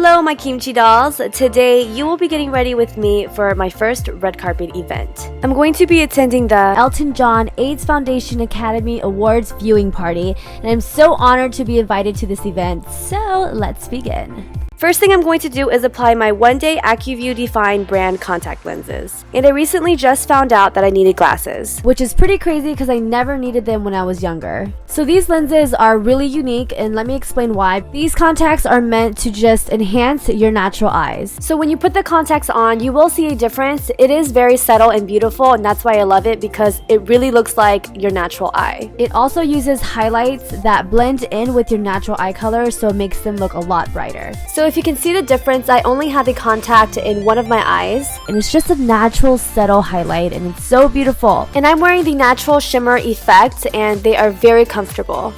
Hello, my Kimchi dolls. Today, you will be getting ready with me for my first red carpet event. I'm going to be attending the Elton John AIDS Foundation Academy Awards viewing party, and I'm so honored to be invited to this event, so let's begin. First thing I'm going to do is apply my one-day Acuvue Define brand contact lenses. And I recently just found out that I needed glasses, which is pretty crazy because I never needed them when I was younger. So these lenses are really unique, and let me explain why. These contacts are meant to just enhance your natural eyes. So when you put the contacts on, you will see a difference. It is very subtle and beautiful, and that's why I love it, because it really looks like your natural eye. It also uses highlights that blend in with your natural eye color, so it makes them look a lot brighter. So if you can see the difference, I only have the contact in one of my eyes, and it's just a natural subtle highlight, and it's so beautiful. And I'm wearing the natural shimmer effect, and they are very comfortable.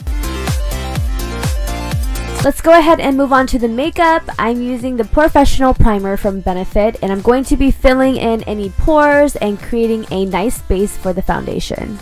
Let's go ahead and move on to the makeup. I'm using the Professional Primer from Benefit, and I'm going to be filling in any pores and creating a nice base for the foundation.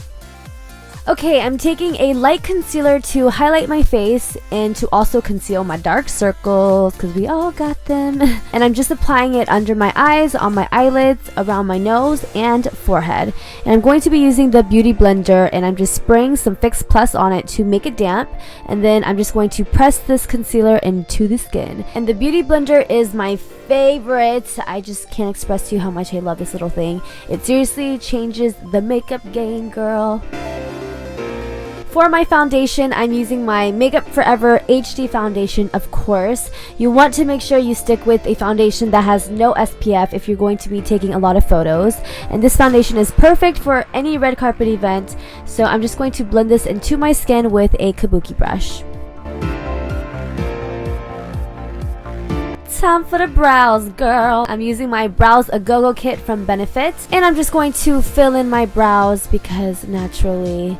Okay, I'm taking a light concealer to highlight my face and to also conceal my dark circles, because we all got them. And I'm just applying it under my eyes, on my eyelids, around my nose, and forehead. And I'm going to be using the Beauty Blender, and I'm just spraying some Fix Plus on it to make it damp. And then I'm just going to press this concealer into the skin. And the Beauty Blender is my favorite. I just can't express to you how much I love this little thing. It seriously changes the makeup game, girl. For my foundation, I'm using my Makeup Forever HD foundation, of course. You want to make sure you stick with a foundation that has no SPF if you're going to be taking a lot of photos. And this foundation is perfect for any red carpet event. So I'm just going to blend this into my skin with a kabuki brush. Time for the brows, girl. I'm using my Brows A Go-Go kit from Benefit. And I'm just going to fill in my brows because naturally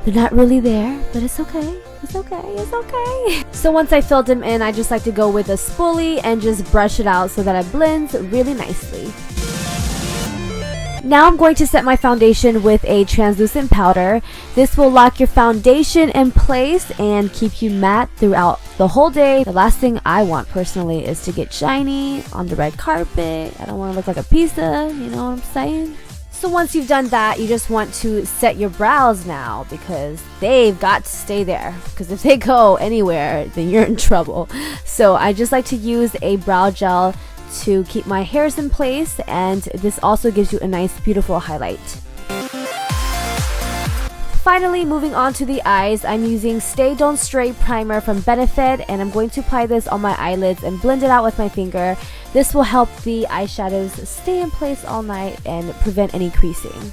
they're not really there, but it's okay. It's okay. It's okay. So once I filled them in, I just like to go with a spoolie and just brush it out so that it blends really nicely. Now I'm going to set my foundation with a translucent powder. This will lock your foundation in place and keep you matte throughout the whole day. The last thing I want personally is to get shiny on the red carpet. I don't want to look like a pizza, you know what I'm saying? So once you've done that, you just want to set your brows now, because they've got to stay there. Because if they go anywhere, then you're in trouble. So I just like to use a brow gel to keep my hairs in place, and this also gives you a nice, beautiful highlight. Finally, moving on to the eyes, I'm using Stay Don't Stray primer from Benefit, and I'm going to apply this on my eyelids and blend it out with my finger. This will help the eyeshadows stay in place all night and prevent any creasing.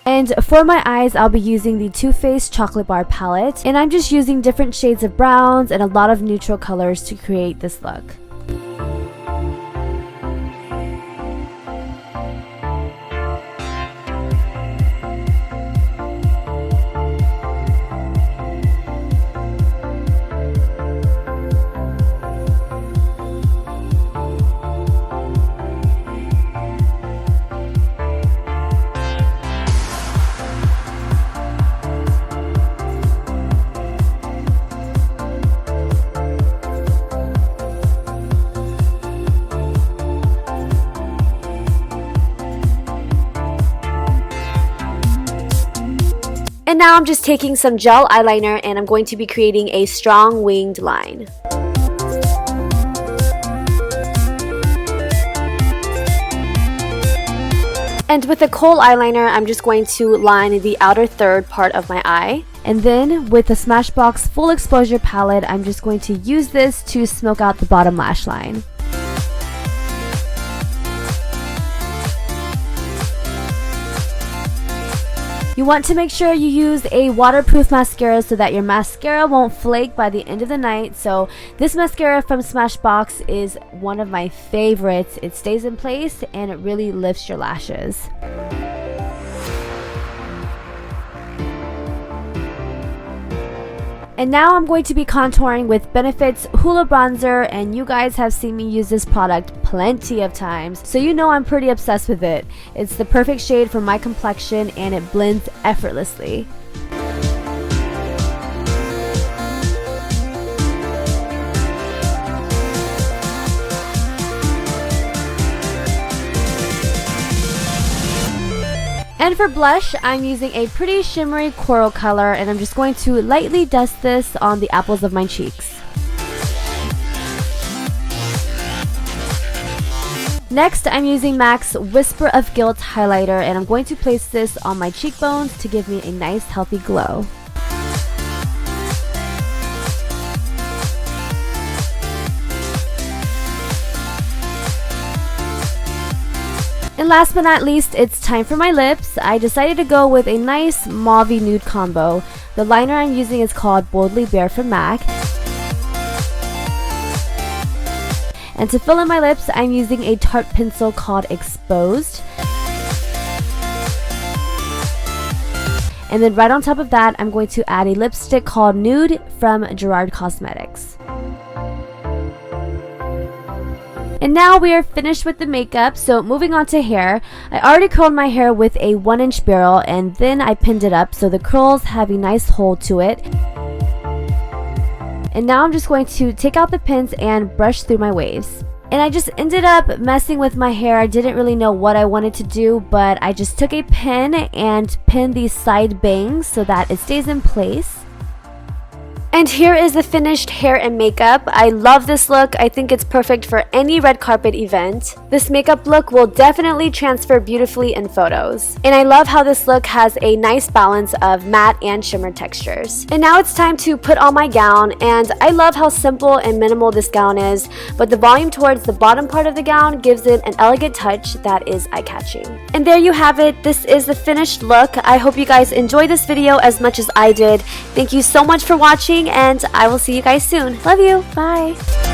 And for my eyes, I'll be using the Too Faced Chocolate Bar palette, and I'm just using different shades of browns and a lot of neutral colors to create this look. And now I'm just taking some gel eyeliner, and I'm going to be creating a strong winged line. And with a kohl eyeliner, I'm just going to line the outer third part of my eye. And then with the Smashbox Full Exposure palette, I'm just going to use this to smoke out the bottom lash line. You want to make sure you use a waterproof mascara so that your mascara won't flake by the end of the night. So this mascara from Smashbox is one of my favorites. It stays in place and it really lifts your lashes. And now I'm going to be contouring with Benefit's Hula Bronzer, and you guys have seen me use this product plenty of times, so you know I'm pretty obsessed with it. It's the perfect shade for my complexion and it blends effortlessly. And for blush, I'm using a pretty shimmery coral color, and I'm just going to lightly dust this on the apples of my cheeks. Next, I'm using MAC's Whisper of Guilt highlighter, and I'm going to place this on my cheekbones to give me a nice healthy glow. And last but not least, it's time for my lips. I decided to go with a nice mauve nude combo. The liner I'm using is called Boldly Bare from MAC. And to fill in my lips, I'm using a Tarte pencil called Exposed. And then right on top of that, I'm going to add a lipstick called Nude from Gerard Cosmetics. And now we are finished with the makeup, so moving on to hair. I already curled my hair with a 1-inch barrel, and then I pinned it up so the curls have a nice hold to it. And now I'm just going to take out the pins and brush through my waves. And I just ended up messing with my hair. I didn't really know what I wanted to do, but I just took a pin and pinned these side bangs so that it stays in place. And here is the finished hair and makeup. I love this look. I think it's perfect for any red carpet event. This makeup look will definitely transfer beautifully in photos. And I love how this look has a nice balance of matte and shimmer textures. And now it's time to put on my gown, and I love how simple and minimal this gown is, but the volume towards the bottom part of the gown gives it an elegant touch that is eye-catching. And there you have it. This is the finished look. I hope you guys enjoyed this video as much as I did. Thank you so much for watching, and I will see you guys soon. Love you. Bye.